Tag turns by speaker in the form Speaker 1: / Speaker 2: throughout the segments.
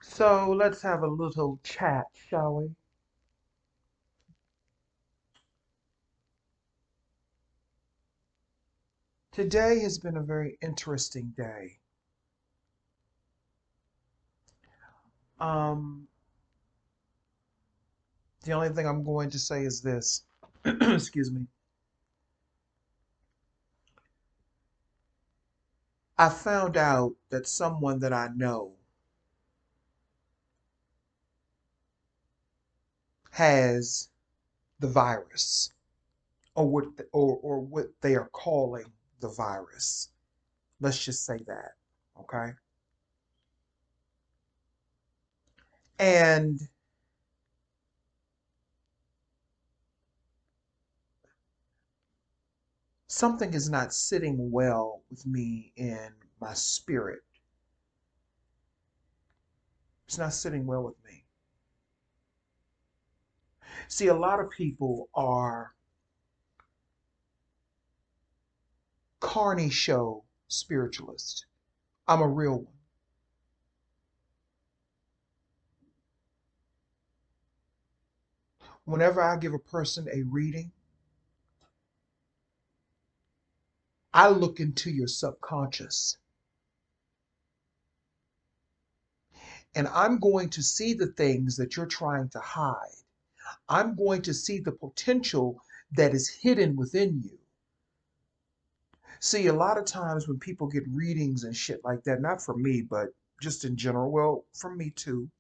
Speaker 1: So let's have a little chat, shall we? Today has been a very interesting day. Um, the only thing I'm going to say is this. Excuse me. I found out that someone that I know has the virus, or what they are calling the virus. Let's just say that, okay? And something is not sitting well with me in my spirit. It's not sitting well with me. See, a lot of people are carny show spiritualists. I'm a real one. Whenever I give a person a reading, I look into your subconscious and I'm going to see the things that you're trying to hide. I'm going to see the potential that is hidden within you. See, a lot of times when people get readings and shit like that, not for me, but just in general, well, for me too,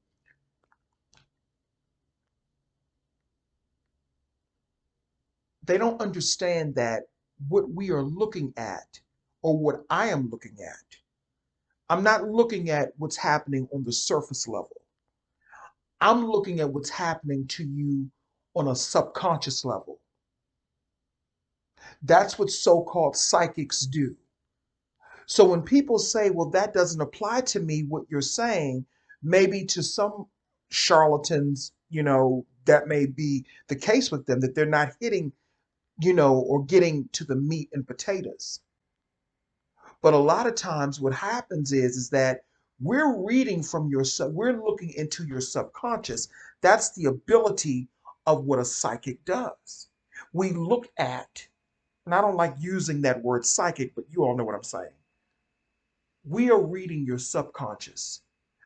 Speaker 1: they don't understand that what we are looking at or what I am looking at, I'm not looking at what's happening on the surface level. I'm looking at what's happening to you on a subconscious level. That's what so called psychics do. So when people say, well, that doesn't apply to me, what you're saying, maybe to some charlatans, that may be the case with them, that they're not hitting, or getting to the meat and potatoes. But a lot of times what happens is that we're looking into your subconscious. That's the ability of what a psychic does. We look at, and I don't like using that word psychic, but you all know what I'm saying. We are reading your subconscious.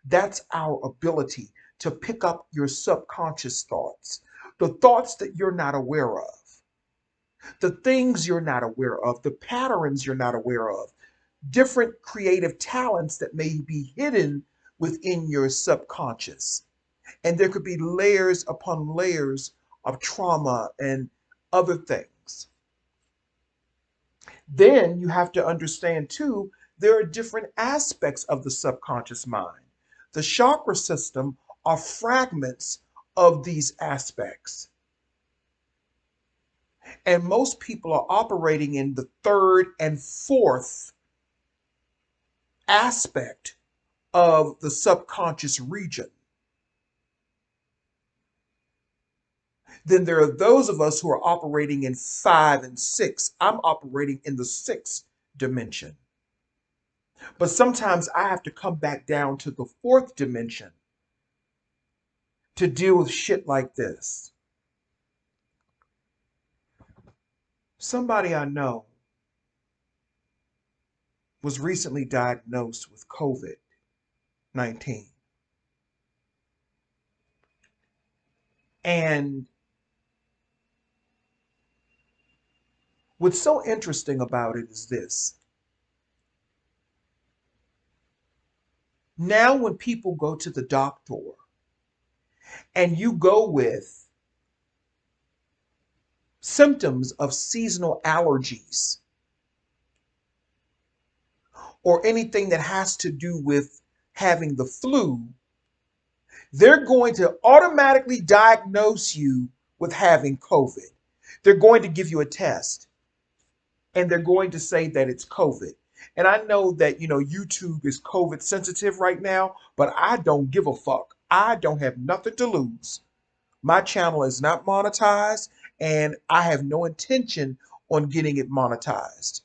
Speaker 1: That's our ability to pick up your subconscious thoughts, the thoughts that you're not aware of, the things you're not aware of, the patterns you're not aware of, different creative talents that may be hidden within your subconscious. And there could be layers upon layers of trauma and other things. Then you have to understand too, there are different aspects of the subconscious mind. The chakra system are fragments of these aspects. And most people are operating in the third and fourth aspect of the subconscious region. Then there are those of us who are operating in five and six. I'm operating in the sixth dimension. But sometimes I have to come back down to the fourth dimension to deal with shit like this. Somebody I know was recently diagnosed with COVID 19. And what's so interesting about it is this. Now, when people go to the doctor and you go with symptoms of seasonal allergies or anything that has to do with having the flu, they're going to automatically diagnose you with having COVID. They're going to give you a test and they're going to say that it's COVID. And I know that, YouTube is COVID sensitive right now, but I don't give a fuck. I don't have nothing to lose. My channel is not monetized and I have no intention on getting it monetized.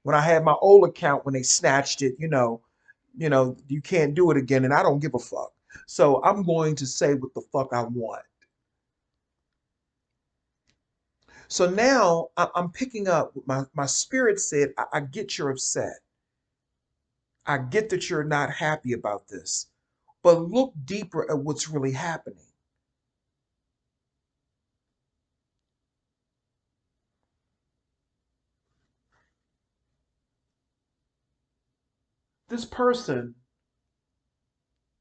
Speaker 1: When I had my old account, when they snatched it, you can't do it again, and I don't give a fuck. So I'm going to say what the fuck I want. So now I'm picking up what my spirit said. I get you're upset. I get that you're not happy about this. But look deeper at what's really happening. This person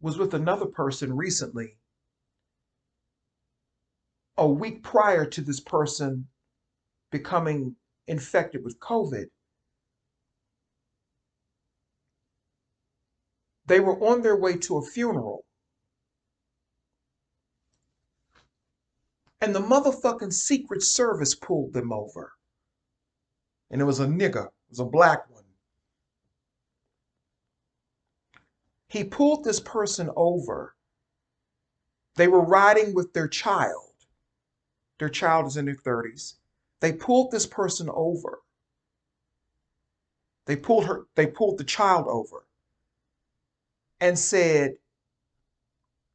Speaker 1: was with another person recently, a week prior to this person becoming infected with COVID. They were on their way to a funeral, and the motherfucking Secret Service pulled them over. And it was a nigga, it was a black one. He pulled this person over. They were riding with their child. Their child is in their 30s. They pulled this person over. They pulled the child over and said,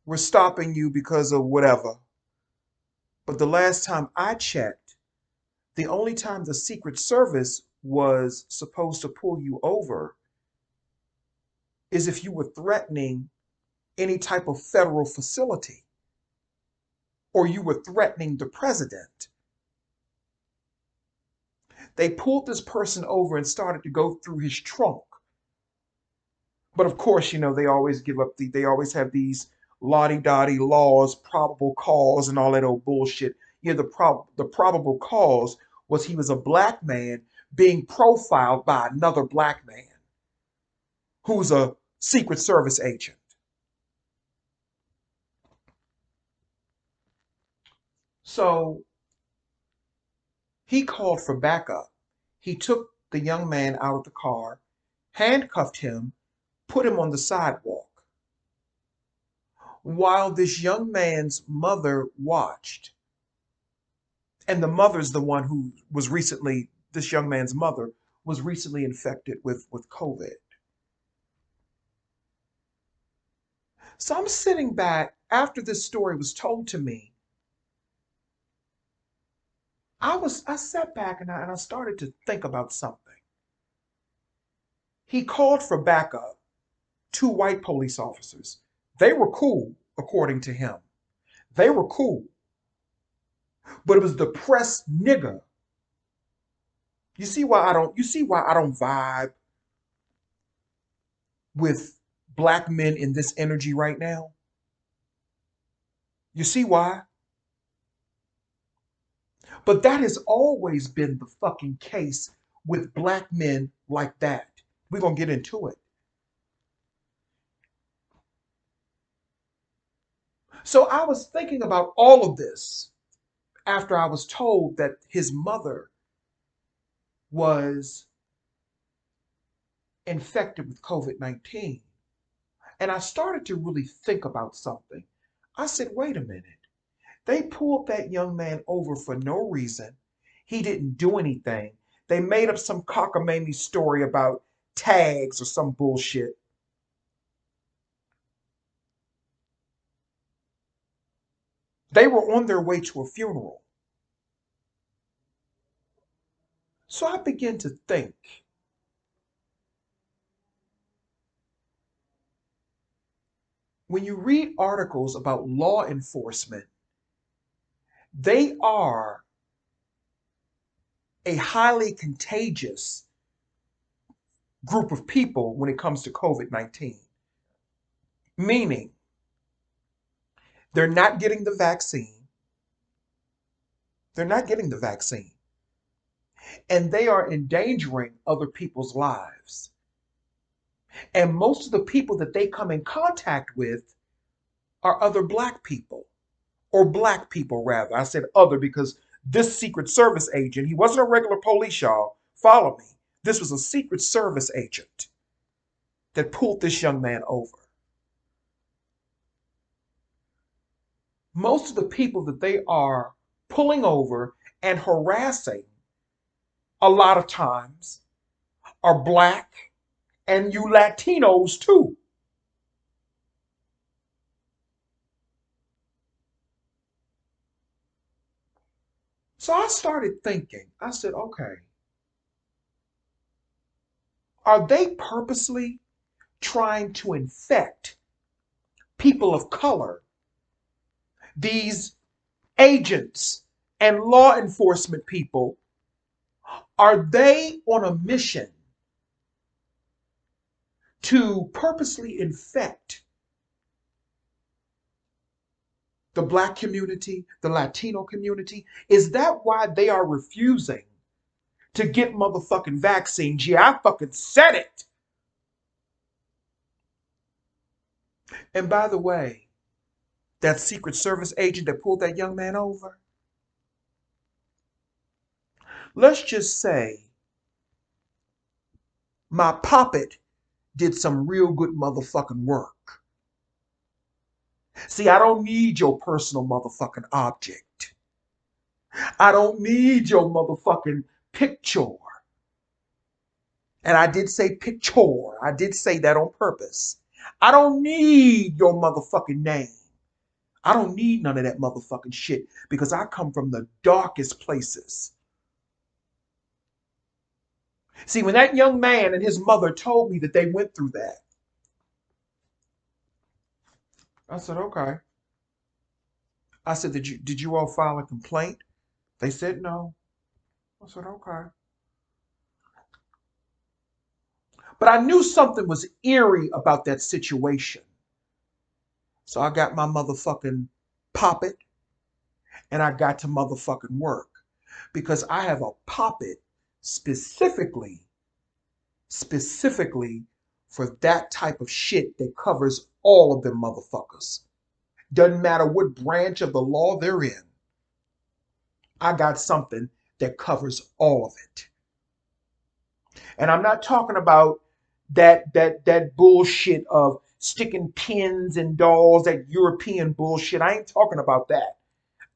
Speaker 1: "We're stopping you because of whatever." But the last time I checked, the only time the Secret Service was supposed to pull you over is if you were threatening any type of federal facility or you were threatening the president. They pulled this person over and started to go through his trunk. But of course, they always they always have these lottie-dottie laws, probable cause, and all that old bullshit. The probable cause was he was a black man being profiled by another black man who's a Secret Service agent. So he called for backup. He took the young man out of the car, handcuffed him, put him on the sidewalk, while this young man's mother watched. And the mother's the one who was recently, this young man's mother was recently infected with COVID. So I'm sitting back after this story was told to me. I sat back and I started to think about something. He called for backup, two white police officers. They were cool, according to him. They were cool. But it was the press nigger. You see why I don't vibe with black men in this energy right now? You see why? But that has always been the fucking case with black men like that. We're going to get into it. So I was thinking about all of this after I was told that his mother was infected with COVID-19. And I started to really think about something. I said, wait a minute. They pulled that young man over for no reason. He didn't do anything. They made up some cockamamie story about tags or some bullshit. They were on their way to a funeral. So I began to think, when you read articles about law enforcement, they are a highly contagious group of people when it comes to COVID-19. Meaning, they're not getting the vaccine. They're not getting the vaccine. And they are endangering other people's lives. And most of the people that they come in contact with are other black people, or black people rather. I said other because this Secret Service agent, he wasn't a regular police, y'all. Follow me. This was a Secret Service agent that pulled this young man over. Most of the people that they are pulling over and harassing a lot of times are black and you Latinos too. So I started thinking, I said, okay, are they purposely trying to infect people of color, these agents and law enforcement people? Are they on a mission to purposely infect the black community, the Latino community? Is that why they are refusing to get motherfucking vaccines? Yeah, I fucking said it. And by the way, that Secret Service agent that pulled that young man over, let's just say my poppet did some real good motherfucking work. See, I don't need your personal motherfucking object. I don't need your motherfucking picture. And I did say picture. I did say that on purpose. I don't need your motherfucking name. I don't need none of that motherfucking shit because I come from the darkest places. See, when that young man and his mother told me that they went through that, I said, okay. I said, did you all file a complaint? They said no. I said, okay. But I knew something was eerie about that situation. So I got my motherfucking poppet and I got to motherfucking work because I have a poppet specifically, specifically for that type of shit that covers all of them motherfuckers. Doesn't matter what branch of the law they're in. I got something that covers all of it. And I'm not talking about that bullshit of sticking pins in dolls, that European bullshit. I ain't talking about that.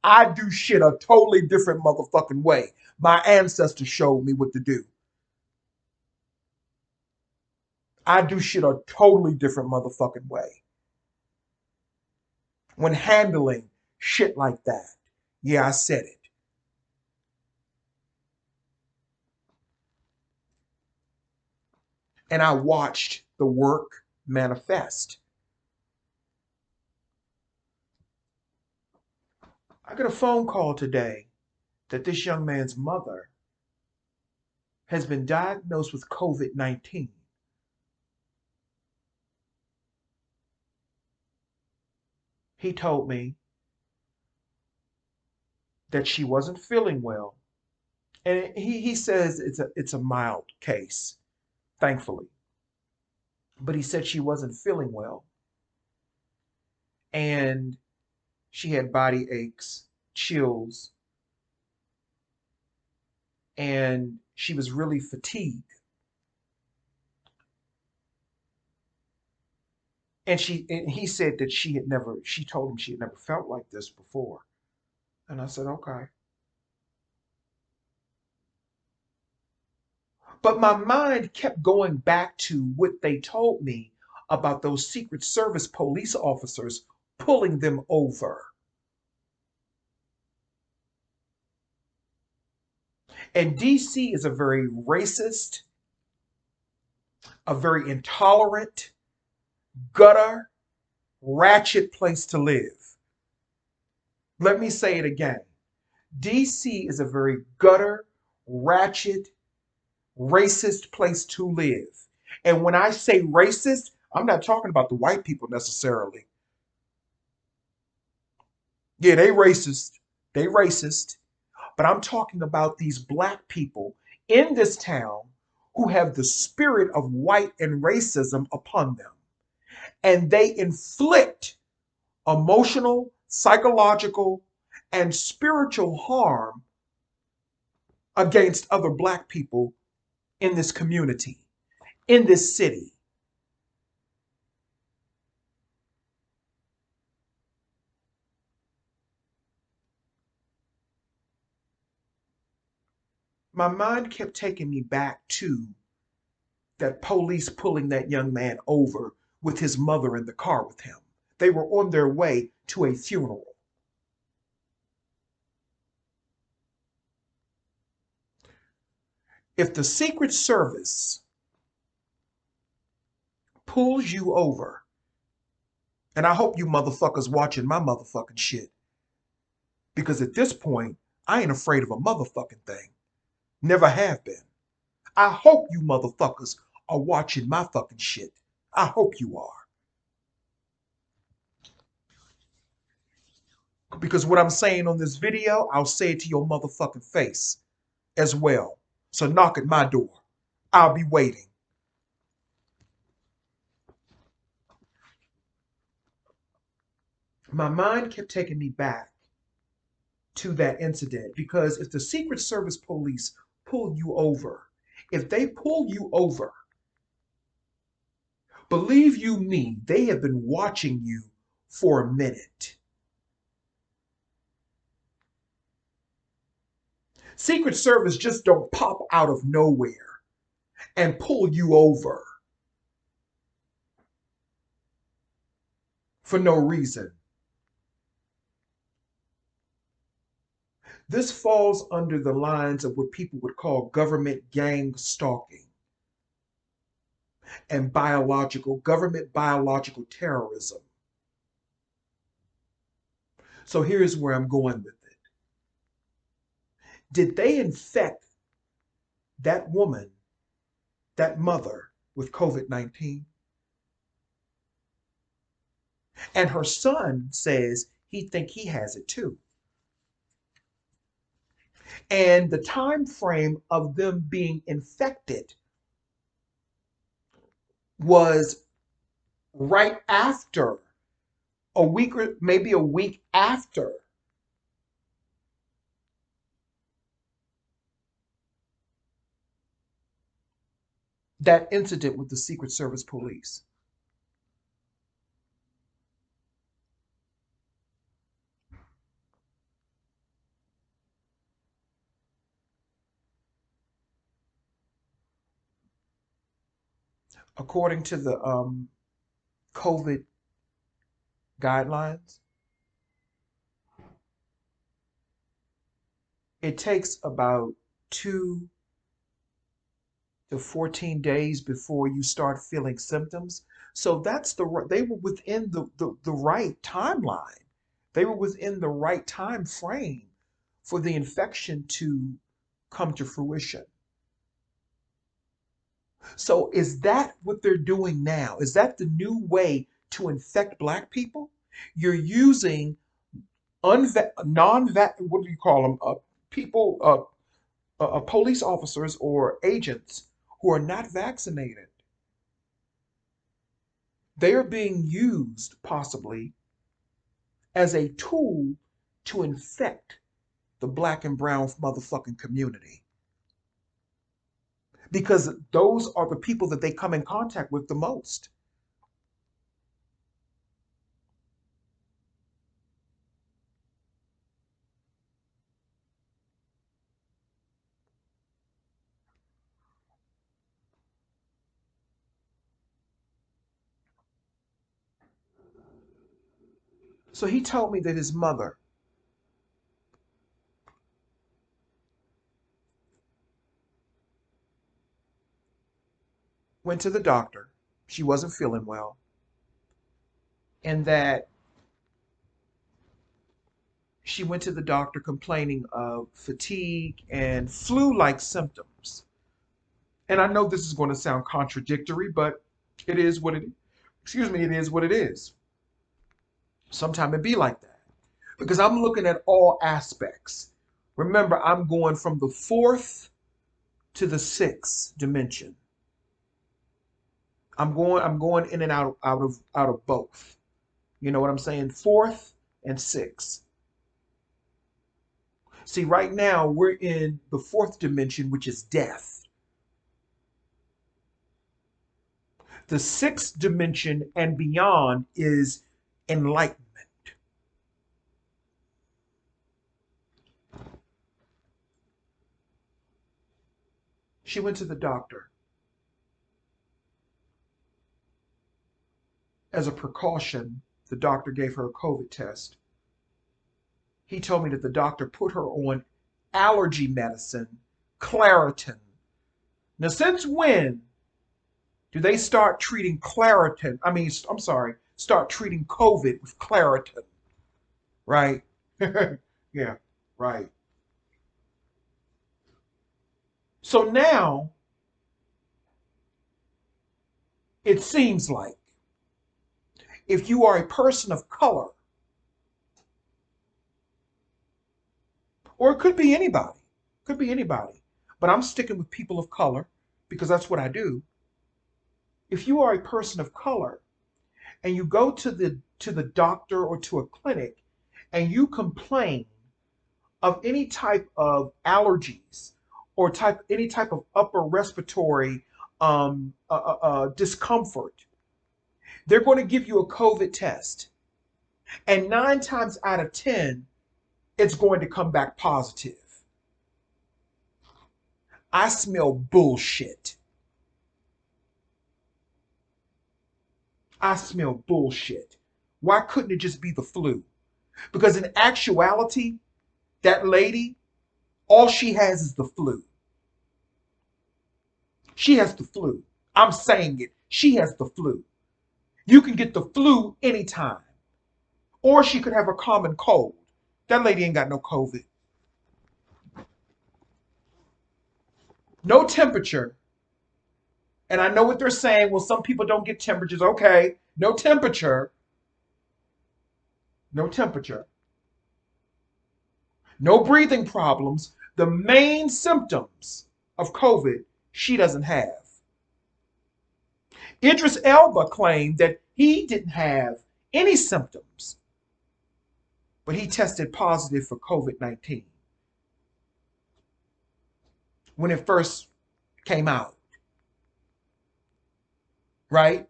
Speaker 1: I do shit a totally different motherfucking way. My ancestors showed me what to do. I do shit a totally different motherfucking way. When handling shit like that. Yeah, I said it. And I watched the work manifest. I got a phone call today that this young man's mother has been diagnosed with COVID-19. He told me that she wasn't feeling well. And he says it's a mild case, thankfully. But he said she wasn't feeling well. And she had body aches, chills, and she was really fatigued. And he said that she told him she had never felt like this before. And I said, okay. But my mind kept going back to what they told me about those Secret Service police officers pulling them over. And DC is a very racist, a very intolerant, gutter, ratchet place to live. Let me say it again. DC is a very gutter, ratchet, racist place to live. And when I say racist, I'm not talking about the white people necessarily. Yeah, they racist. They racist. But I'm talking about these black people in this town who have the spirit of white and racism upon them. And they inflict emotional, psychological, and spiritual harm against other black people in this community, in this city. My mind kept taking me back to that police pulling that young man over with his mother in the car with him. They were on their way to a funeral. If the Secret Service pulls you over, and I hope you motherfuckers watching my motherfucking shit, because at this point, I ain't afraid of a motherfucking thing. Never have been. I hope you motherfuckers are watching my fucking shit. I hope you are. Because what I'm saying on this video, I'll say it to your motherfucking face as well. So knock at my door. I'll be waiting. My mind kept taking me back to that incident because if the Secret Service police pull you over, if they pull you over, believe you me, they have been watching you for a minute. Secret Service just don't pop out of nowhere and pull you over for no reason. This falls under the lines of what people would call government gang stalking and government biological terrorism. So here's where I'm going with it. Did they infect that woman, that mother, with COVID-19? And her son says he think he has it too. And the time frame of them being infected was right after, a week or maybe a week after that incident with the Secret Service police. According to the COVID guidelines, it takes about 2 to 14 days before you start feeling symptoms. So that's they were within the right timeline. They were within the right time frame for the infection to come to fruition. So is that what they're doing now? Is that the new way to infect black people? You're using what do you call them? People, police officers or agents who are not vaccinated. They are being used possibly as a tool to infect the black and brown motherfucking community. Because those are the people that they come in contact with the most. So he told me that his mother went to the doctor. She wasn't feeling well. And that she went to the doctor complaining of fatigue and flu-like symptoms. And I know this is going to sound contradictory, but it is what it is. Excuse me, it is what it is. Sometimes it be like that. Because I'm looking at all aspects. Remember, I'm going from the fourth to the sixth dimension. I'm going in and out of both. You know what I'm saying? Fourth and sixth. See, right now we're in the fourth dimension, which is death. The sixth dimension and beyond is enlightenment. She went to the doctor. As a precaution, the doctor gave her a COVID test. He told me that the doctor put her on allergy medicine, Claritin, Now, since when do they start treating Claritin? I mean, I'm sorry, start treating COVID with Claritin, right? Yeah, right. So now it seems like if you are a person of color, or it could be anybody, but I'm sticking with people of color because that's what I do. If you are a person of color and you go to the doctor or to a clinic and you complain of any type of allergies or any type of upper respiratory discomfort, they're going to give you a COVID test, and 9 times out of 10, it's going to come back positive. I smell bullshit. I smell bullshit. Why couldn't it just be the flu? Because in actuality, that lady, all she has is the flu. She has the flu. I'm saying it. She has the flu. You can get the flu anytime. Or she could have a common cold. That lady ain't got no COVID. No temperature. And I know what they're saying. Well, some people don't get temperatures. Okay. No temperature. No temperature. No breathing problems. The main symptoms of COVID, she doesn't have. Idris Elba claimed that he didn't have any symptoms, but he tested positive for COVID-19 when it first came out. Right?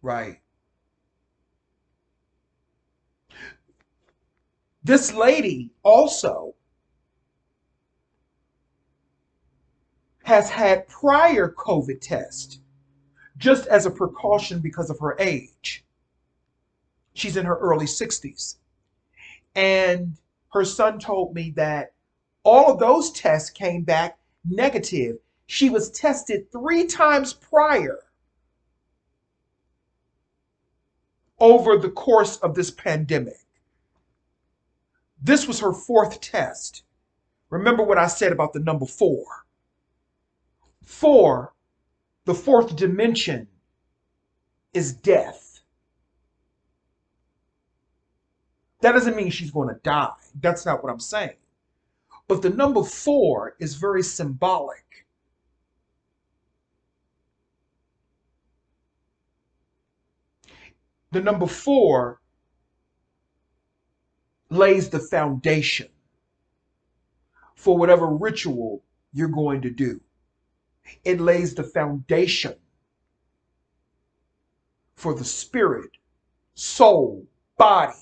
Speaker 1: Right. This lady also has had prior COVID tests just as a precaution because of her age. She's in her early 60s. And her son told me that all of those tests came back negative. She was tested 3 times prior over the course of this pandemic. This was her 4th test. Remember what I said about the number 4. 4, the 4th dimension, is death. That doesn't mean she's going to die. That's not what I'm saying. But the number 4 is very symbolic. The number 4 lays the foundation for whatever ritual you're going to do. It lays the foundation for the spirit, soul, body,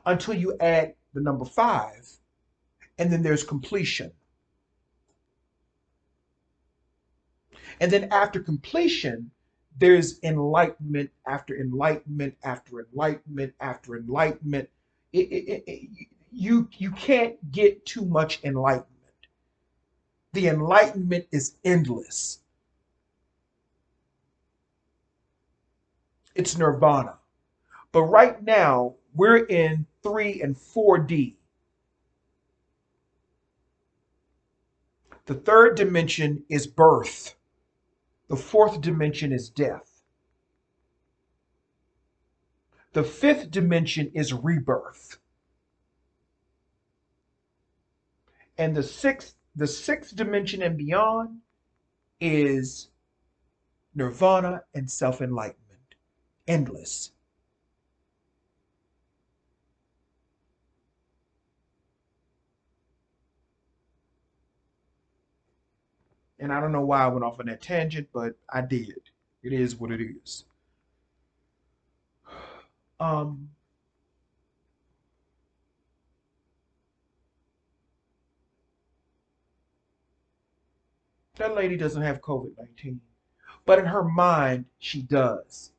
Speaker 1: until you add the number 5, and then there's completion. And then after completion, there's enlightenment after enlightenment after enlightenment after enlightenment. You can't get too much enlightenment. The enlightenment is endless. It's nirvana. But right now, we're in 3 and 4D. The 3rd dimension is birth. The 4th dimension is death. The 5th dimension is rebirth. And the sixth dimension and beyond is nirvana and self-enlightenment. Endless. And I don't know why I went off on that tangent, but I did. It is what it is. Um, that lady doesn't have COVID-19, but in her mind, she does.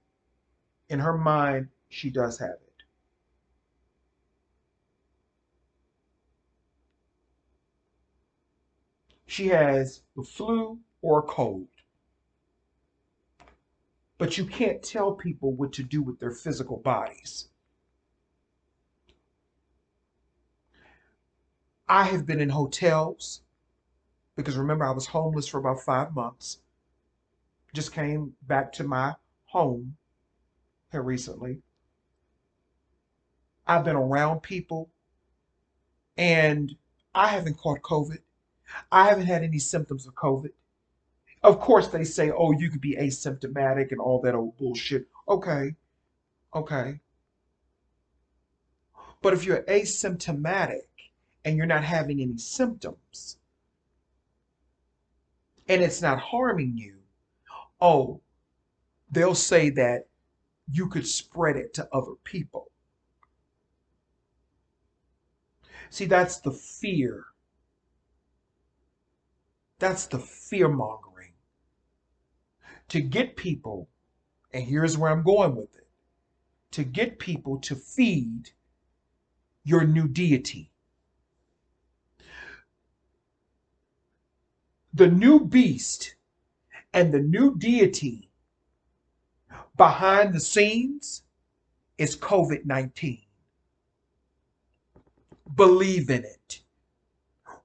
Speaker 1: In her mind, she does have it. She has the flu or a cold. But you can't tell people what to do with their physical bodies. I have been in hotels because remember, I was homeless for about 5 months. Just came back to my home here recently. I've been around people and I haven't caught COVID. I haven't had any symptoms of COVID. Of course, they say, oh, you could be asymptomatic and all that old bullshit. Okay, okay. But if you're asymptomatic and you're not having any symptoms and it's not harming you, oh, they'll say that you could spread it to other people. See, that's the fear. That's the fear mongering to get people, and here's where I'm going with it, to get people to feed your new deity. The new beast and the new deity behind the scenes is COVID 19. Believe in it,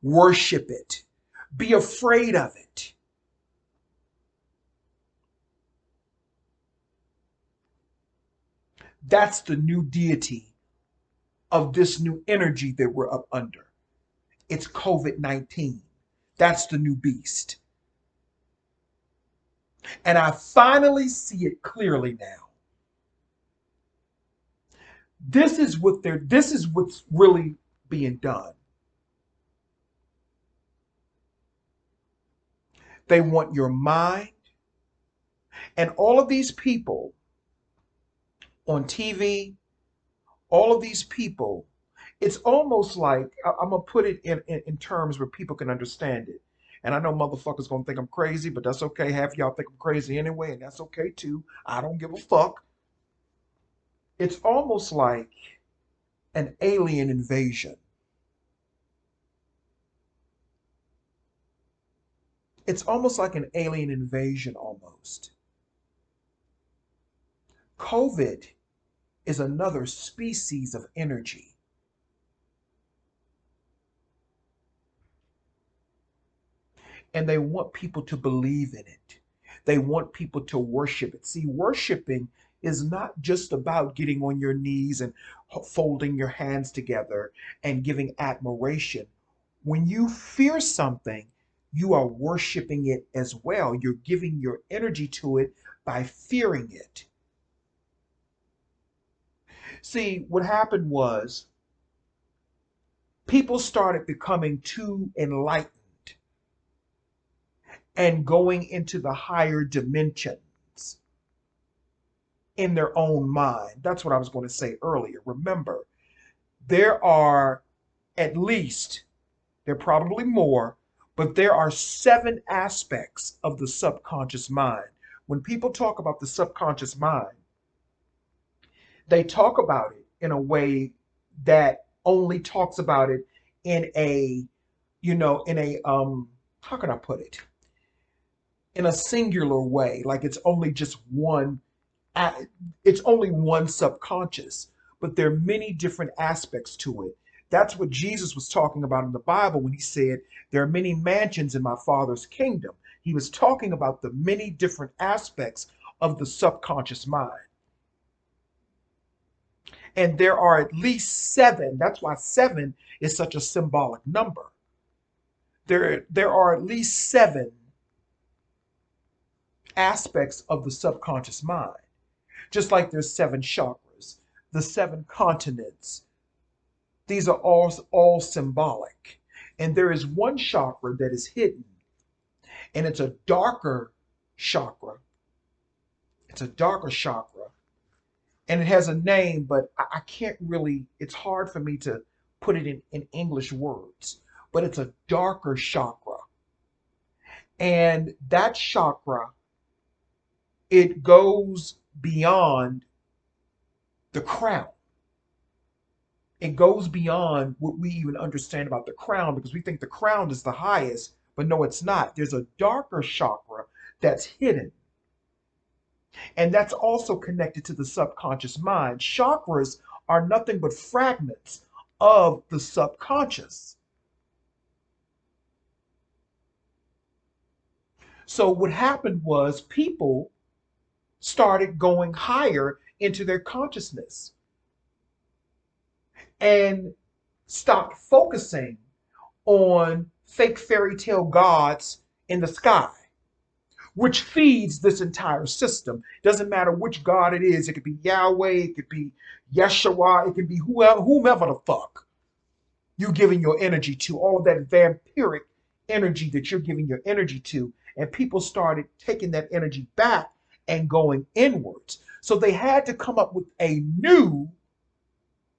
Speaker 1: worship it, be afraid of it. That's the new deity of this new energy that we're up under. It's COVID 19. That's the new beast. And I finally see it clearly now. This is what's really being done. They want your mind, and all of these people on TV, all of these people, it's almost like I'm gonna put it in terms where people can understand it. And I know motherfuckers gonna think I'm crazy, but that's okay. Half of y'all think I'm crazy anyway, and that's okay too. I don't give a fuck. It's almost like an alien invasion. It's almost like an alien invasion almost. COVID is another species of energy. And they want people to believe in it. They want people to worship it. See, worshiping is not just about getting on your knees and folding your hands together and giving admiration. When you fear something, you are worshiping it as well. You're giving your energy to it by fearing it. See, what happened was people started becoming too enlightened and going into the higher dimensions in their own mind. That's what I was going to say earlier. Remember, there are at least, there are probably more, but there are 7 aspects of the subconscious mind. When people talk about the subconscious mind, they talk about it in a way that only talks about it in a, in a, how can I put it? In a singular way, like it's only just one, it's only one subconscious, but there are many different aspects to it. That's what Jesus was talking about in the Bible when he said, there are many mansions in my Father's kingdom. He was talking about the many different aspects of the subconscious mind. And there are at least 7. That's why 7 is such a symbolic number. There are at least 7 aspects of the subconscious mind. Just like there's 7 chakras, the 7 continents. These are all symbolic. And there is one chakra that is hidden, and it's a darker chakra. It's a darker chakra. And it has a name, but I can't really, it's hard for me to put it in English words. But it's a darker chakra. And that chakra, it goes beyond the crown. It goes beyond what we even understand about the crown because we think the crown is the highest, But no, it's not. There's a darker chakra that's hidden. And that's also connected to the subconscious mind. Chakras are nothing but fragments of the subconscious. So what happened was people started going higher into their consciousness and stopped focusing on fake fairy tale gods in the sky, which feeds this entire system. Doesn't matter which God it is. It could be Yahweh, it could be Yeshua, it could be whomever the fuck you giving your energy to, all of that vampiric energy that you're giving your energy to. And people started taking that energy back and going inwards. So they had to come up with a new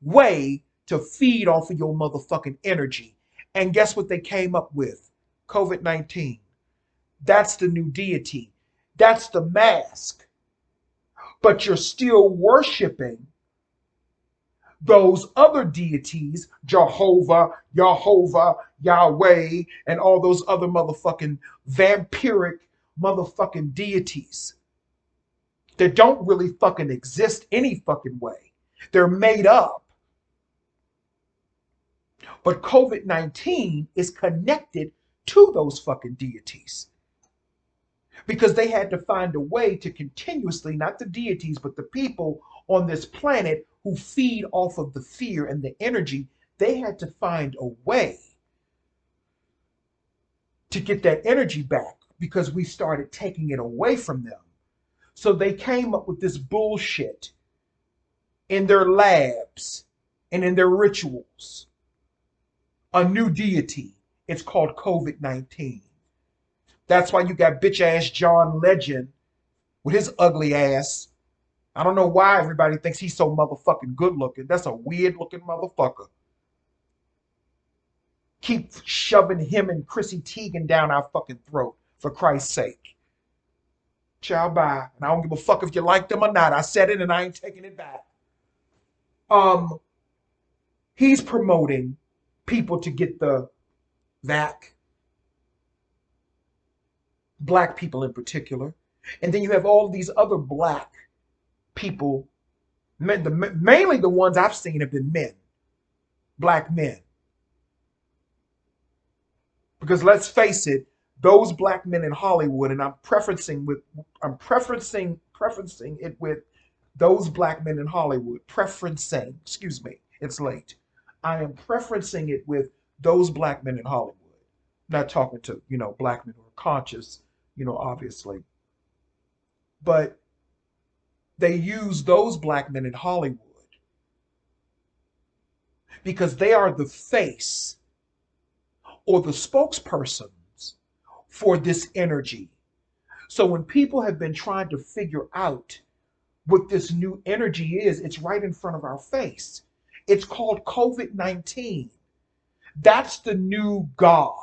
Speaker 1: way to feed off of your motherfucking energy. And guess what they came up with? COVID-19. That's the new deity. That's the mask. But you're still worshiping those other deities, Jehovah, Yahweh, and all those other motherfucking vampiric motherfucking deities that don't really fucking exist any fucking way. They're made up. But COVID-19 is connected to those fucking deities because they had to find a way to continuously, not the deities, but the people on this planet who feed off of the fear and the energy, they had to find a way to get that energy back because we started taking it away from them. So they came up with this bullshit in their labs and in their rituals. A new deity. It's called COVID-19. That's why you got bitch ass John Legend with his ugly ass. I don't know why everybody thinks he's so motherfucking good looking. That's a weird looking motherfucker. Keep shoving him and Chrissy Teigen down our fucking throat, for Christ's sake. Ciao, bye. And I don't give a fuck if you like them or not. I said it and I ain't taking it back. He's promoting people to get the VAC, black people in particular. And then you have all these other black people, mainly the ones I've seen have been men, black men. Because let's face it, those black men in Hollywood, and I'm preferencing it with those black men in Hollywood. Excuse me, it's late. I am preferencing it with those black men in Hollywood. Not talking to, black men who are conscious, obviously. But they use those black men in Hollywood because they are the face or the spokespersons for this energy. So when people have been trying to figure out what this new energy is, it's right in front of our face. It's called COVID-19. That's the new God.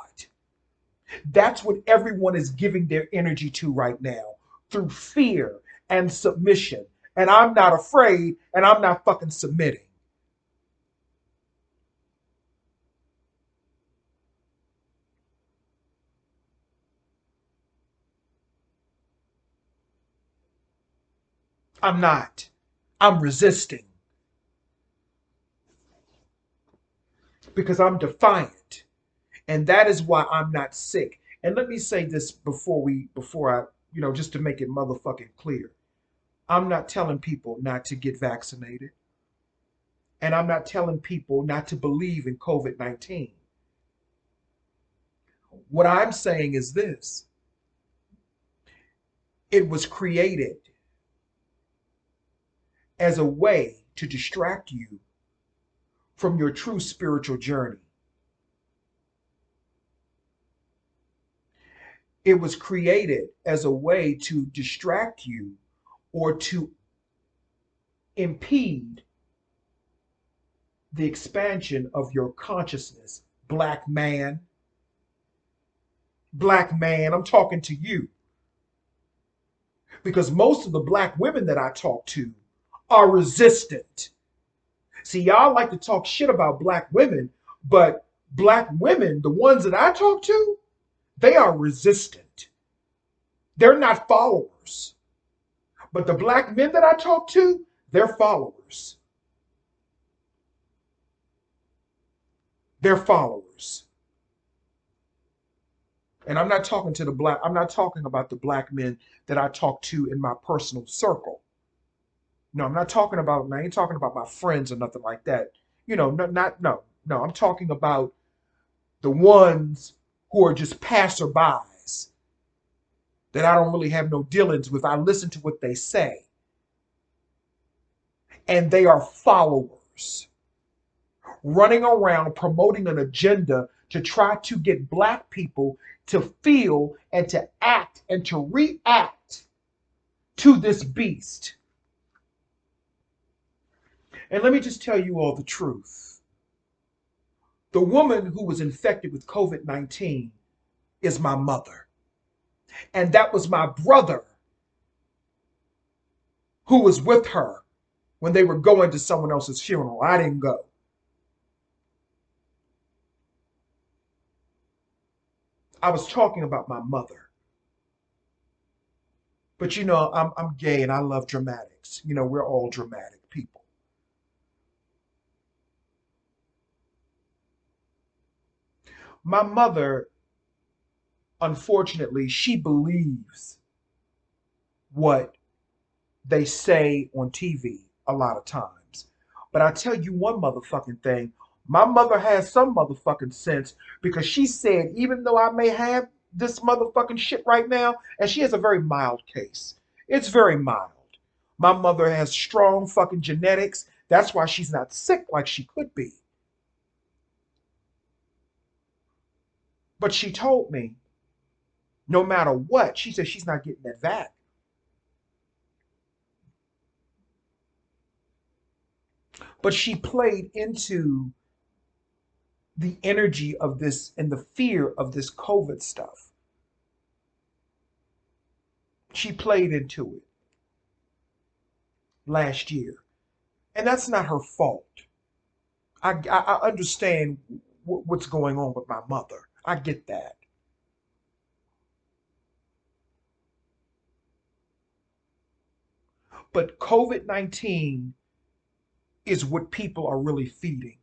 Speaker 1: That's what everyone is giving their energy to right now through fear and submission. And I'm not afraid and I'm not fucking submitting. I'm not. I'm resisting because I'm defiant. And that is why I'm not sick. And let me say this before I, just to make it motherfucking clear. I'm not telling people not to get vaccinated. And I'm not telling people not to believe in COVID-19. What I'm saying is this. It was created as a way to distract you from your true spiritual journey. It was created as a way to distract you or to impede the expansion of your consciousness. Black man, I'm talking to you. Because most of the black women that I talk to are resistant. See, y'all like to talk shit about black women, but black women, the ones that I talk to, They are resistant. They're not followers. But the black men that I talk to, they're followers. They're followers. And I'm not talking about the black men that I talk to in my personal circle. No, I ain't talking about my friends or nothing like that. No. I'm talking about the ones who are just passerbys that I don't really have no dealings with. I listen to what they say, and they are followers running around promoting an agenda to try to get black people to feel and to act and to react to this beast. And let me just tell you all the truth. The woman who was infected with COVID 19 is my mother. And that was my brother who was with her when they were going to someone else's funeral. I didn't go. I was talking about my mother. But I'm gay and I love dramatics. We're all dramatic people. My mother, unfortunately, she believes what they say on TV a lot of times. But I tell you one motherfucking thing, my mother has some motherfucking sense because she said, even though I may have this motherfucking shit right now, and she has a very mild case, it's very mild. My mother has strong fucking genetics. That's why she's not sick like she could be. But she told me, no matter what, she said she's not getting that vac. But she played into the energy of this and the fear of this COVID stuff. She played into it last year. And that's not her fault. I understand what's going on with my mother. I get that. But COVID 19 is what people are really feeding.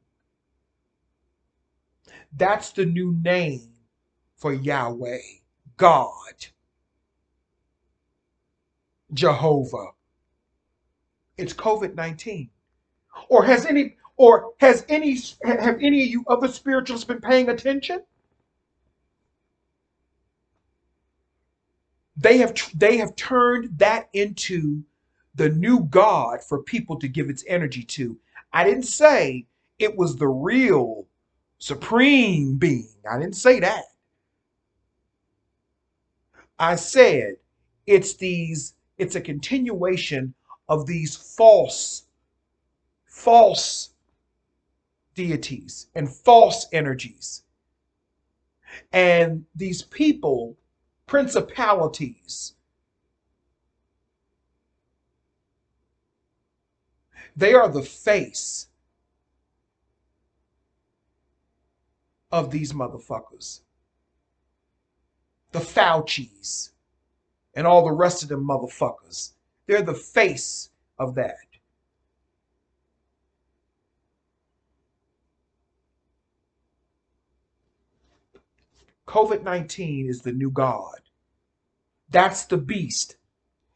Speaker 1: That's the new name for Yahweh, God, Jehovah. It's COVID 19. Or have any of you other spiritualists been paying attention? They have turned that into the new God for people to give its energy to. I didn't say it was the real supreme being. I didn't say that. I said it's a continuation of these false deities and false energies. And these people, principalities, they are the face of these motherfuckers. The Faucis and all the rest of them motherfuckers. They're the face of that. COVID 19 is the new God. That's the beast.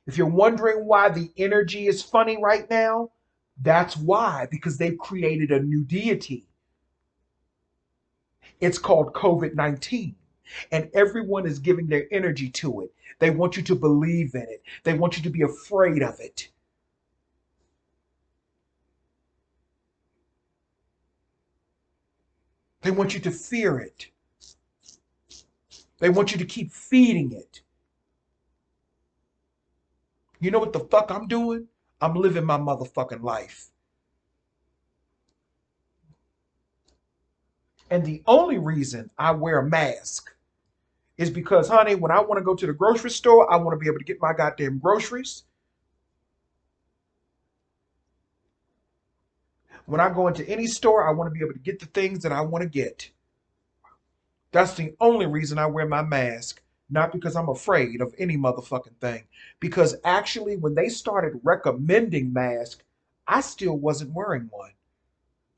Speaker 1: If you're wondering why the energy is funny right now, that's why, because they've created a new deity. It's called COVID 19. And everyone is giving their energy to it. They want you to believe in it, they want you to be afraid of it. They want you to fear it. They want you to keep feeding it. You know what the fuck I'm doing? I'm living my motherfucking life. And the only reason I wear a mask is because, honey, when I want to go to the grocery store, I want to be able to get my goddamn groceries. When I go into any store, I want to be able to get the things that I want to get. That's the only reason I wear my mask. Not because I'm afraid of any motherfucking thing. Because actually, when they started recommending masks, I still wasn't wearing one.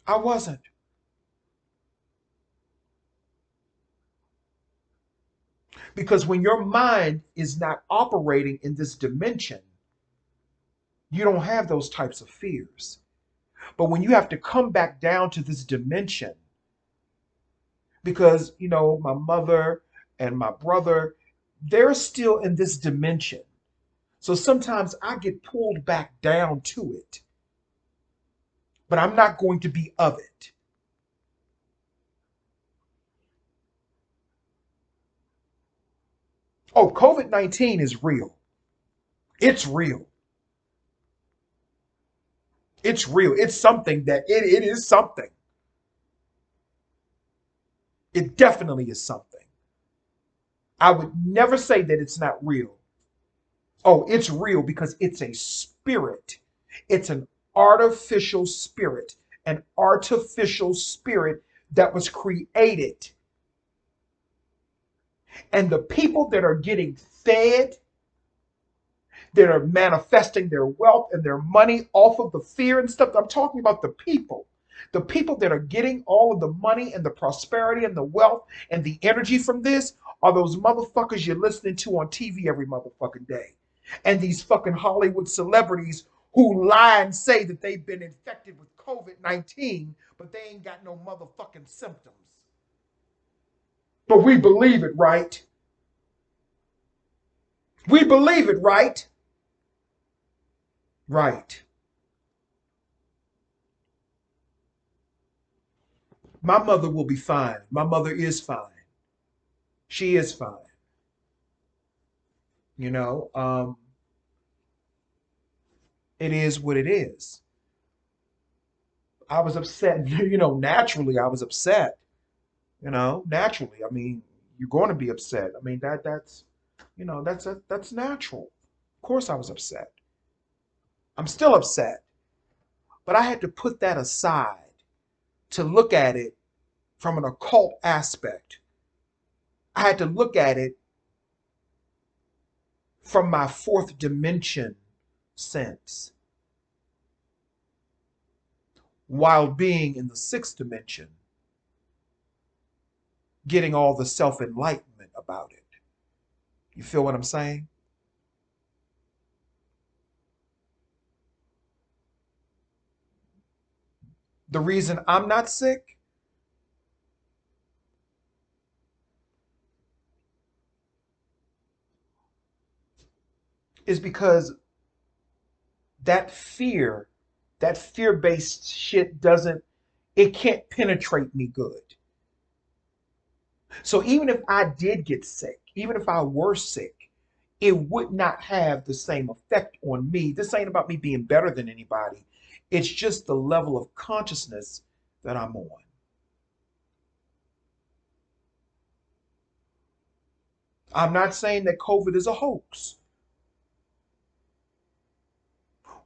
Speaker 1: I wasn't. Because when your mind is not operating in this dimension, you don't have those types of fears. But when you have to come back down to this dimension, because, my mother and my brother, they're still in this dimension. So sometimes I get pulled back down to it, but I'm not going to be of it. Oh, COVID-19 is real. It's real. It's real. It's something that it is something. It definitely is something. I would never say that it's not real. Oh, it's real because it's a spirit. It's an artificial spirit, an artificial spirit that was created. And the people that are getting fed, that are manifesting their wealth and their money off of the fear and stuff, I'm talking about the people. The people that are getting all of the money and the prosperity and the wealth and the energy from this are those motherfuckers you're listening to on TV every motherfucking day. And these fucking Hollywood celebrities who lie and say that they've been infected with COVID-19, but they ain't got no motherfucking symptoms. But we believe it, right? We believe it, right? Right. My mother will be fine. My mother is fine. She is fine. You know, it is what it is. I was upset, naturally I was upset, naturally. I mean, you're going to be upset. I mean, that's natural. Of course I was upset. I'm still upset, but I had to put that aside to look at it from an occult aspect. I had to look at it from my fourth dimension sense while being in the sixth dimension, getting all the self enlightenment about it. You feel what I'm saying? The reason I'm not sick is because that fear, that fear based shit it can't penetrate me good. So even if I did get sick, even if I were sick, it would not have the same effect on me. This ain't about me being better than anybody. It's just the level of consciousness that I'm on. I'm not saying that COVID is a hoax.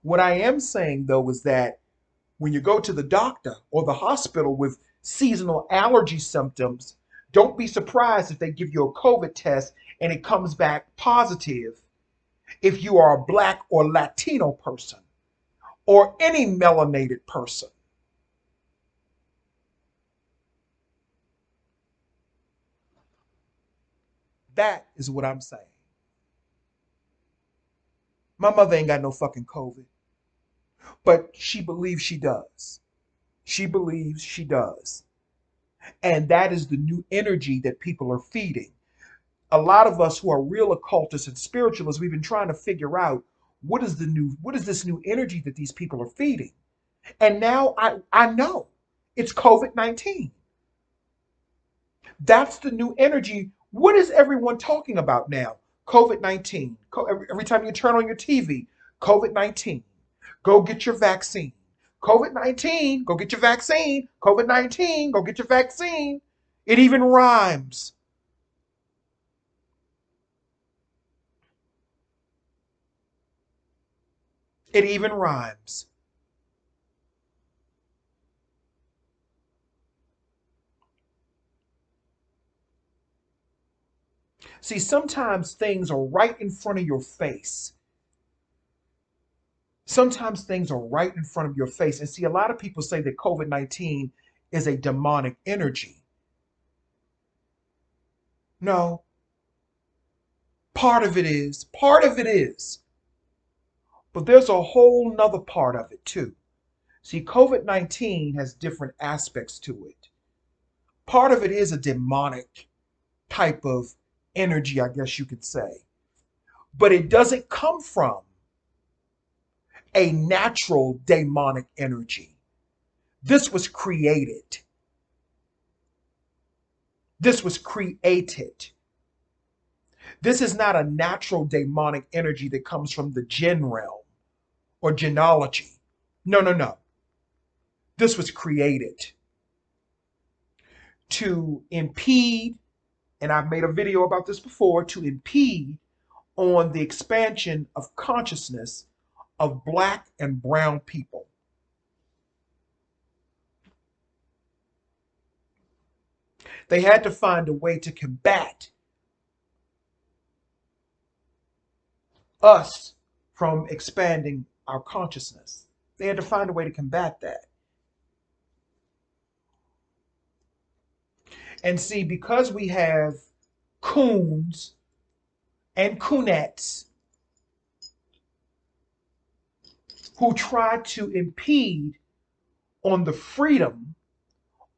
Speaker 1: What I am saying, though, is that when you go to the doctor or the hospital with seasonal allergy symptoms, don't be surprised if they give you a COVID test and it comes back positive if you are a Black or Latino person or any melanated person. That is what I'm saying. My mother ain't got no fucking COVID, but she believes she does. She believes she does. And that is the new energy that people are feeding. A lot of us who are real occultists and spiritualists, we've been trying to figure out what is this new energy that these people are feeding. And now I know it's COVID-19. That's the new energy. What is everyone talking about now? COVID-19. Every time you turn on your TV, COVID-19. Go get your vaccine. COVID-19, go get your vaccine. COVID-19, go get your vaccine. It even rhymes. It even rhymes. See, sometimes things are right in front of your face. Sometimes things are right in front of your face. And see, a lot of people say that COVID-19 is a demonic energy. No, part of it is, but there's a whole nother part of it too. See, COVID-19 has different aspects to it. Part of it is a demonic type of energy, I guess you could say, but it doesn't come from a natural demonic energy. This was created. This was created. This is not a natural demonic energy that comes from the jinn realm or genealogy. No, no, no. This was created to impede, and I've made a video about this before, to impede on the expansion of consciousness of black and brown people. They had to find a way to combat us from expanding our consciousness. They had to find a way to combat that. And see, because we have coons and coonettes who try to impede on the freedom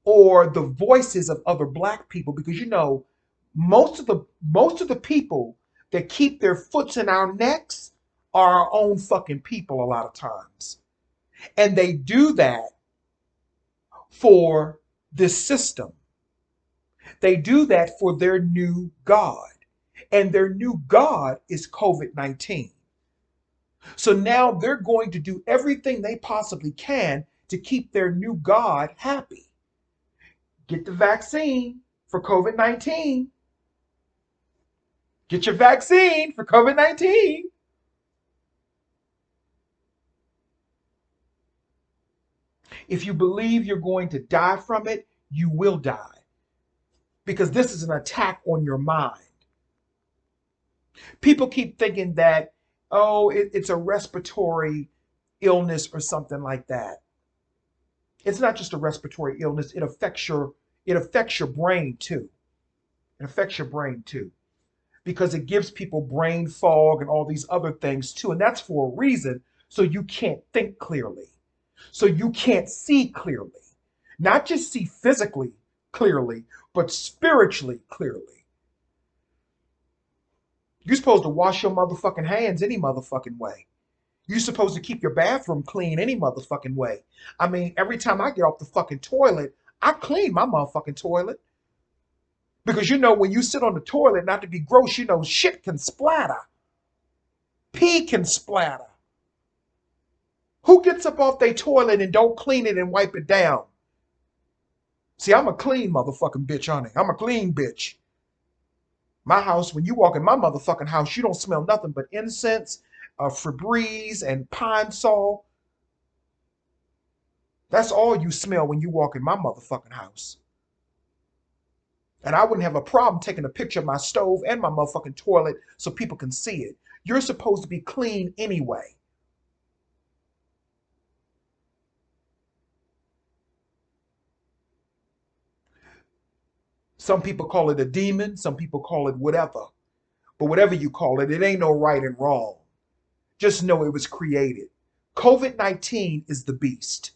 Speaker 1: or the voices of other black people, because you know most of the people that keep their foots in our necks are our own fucking people a lot of times. And they do that for this system. They do that for their new God. And their new God is COVID-19. So now they're going to do everything they possibly can to keep their new God happy. Get the vaccine for COVID-19. Get your vaccine for COVID-19. If you believe you're going to die from it, you will die. Because this is an attack on your mind. People keep thinking that, oh, it's a respiratory illness or something like that. It's not just a respiratory illness, it affects your brain too. It affects your brain too. Because it gives people brain fog and all these other things too. And that's for a reason, so you can't think clearly. So you can't see clearly. Not just see physically clearly, but spiritually clearly. You're supposed to wash your motherfucking hands any motherfucking way. You're supposed to keep your bathroom clean any motherfucking way. I mean, every time I get off the fucking toilet, I clean my motherfucking toilet. Because you know, when you sit on the toilet, not to be gross, you know, shit can splatter. Pee can splatter. Who gets up off their toilet and don't clean it and wipe it down? See, I'm a clean motherfucking bitch, honey. I'm a clean bitch. My house, when you walk in my motherfucking house, you don't smell nothing but incense, Febreze, and Pine Sol. That's all you smell when you walk in my motherfucking house. And I wouldn't have a problem taking a picture of my stove and my motherfucking toilet so people can see it. You're supposed to be clean anyway. Some people call it a demon, some people call it whatever. But whatever you call it, it ain't no right and wrong. Just know it was created. COVID-19 is the beast.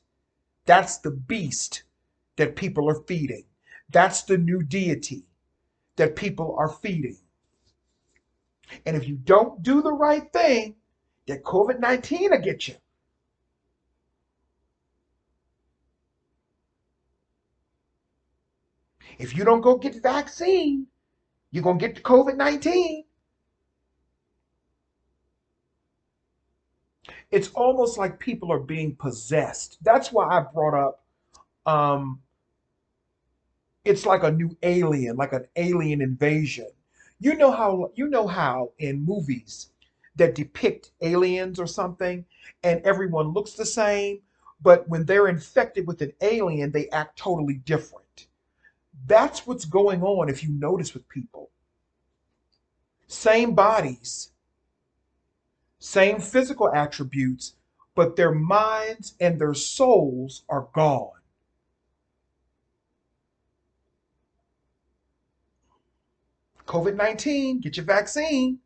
Speaker 1: That's the beast that people are feeding. That's the new deity that people are feeding. And if you don't do the right thing, that COVID-19 will get you. If you don't go get the vaccine, you're going to get the COVID-19. It's almost like people are being possessed. That's why I brought up um, it's like a new alien, like an alien invasion. You know how in movies that depict aliens or something and everyone looks the same, but when they're infected with an alien, they act totally different. That's what's going on if you notice with people. same bodies, same physical attributes, but their minds and their souls are gone. COVID-19, get your vaccine.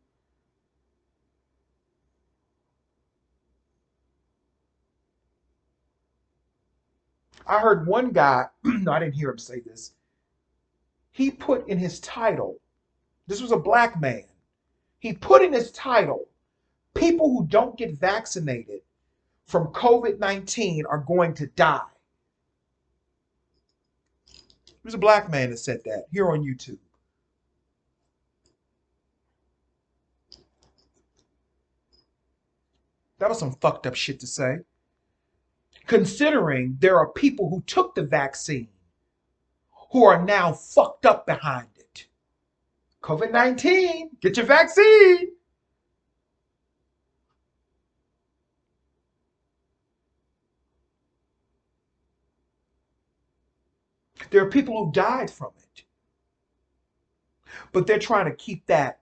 Speaker 1: I heard one guy, no, I didn't hear him say this. He put in his title, this was a black man, he put in his title, people who don't get vaccinated from COVID 19 are going to die. It was a black man that said that here on YouTube. That was some fucked up shit to say, considering there are people who took the vaccine who are now fucked up behind it. COVID 19, get your vaccine. There are people who died from it, but they're trying to keep that,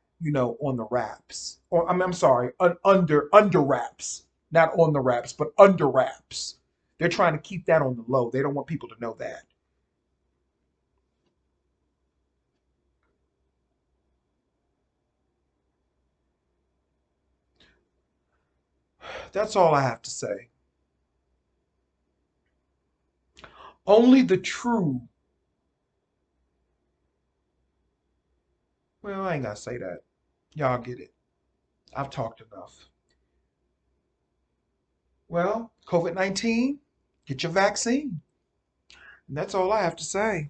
Speaker 1: on the wraps. Or I'm sorry, under wraps, not on the wraps, but under wraps. They're trying to keep that on the low. They don't want people to know that. That's all I have to say. Only the true. Well, I ain't gotta say that. Y'all get it. I've talked enough. Well, COVID 19, get your vaccine. And that's all I have to say.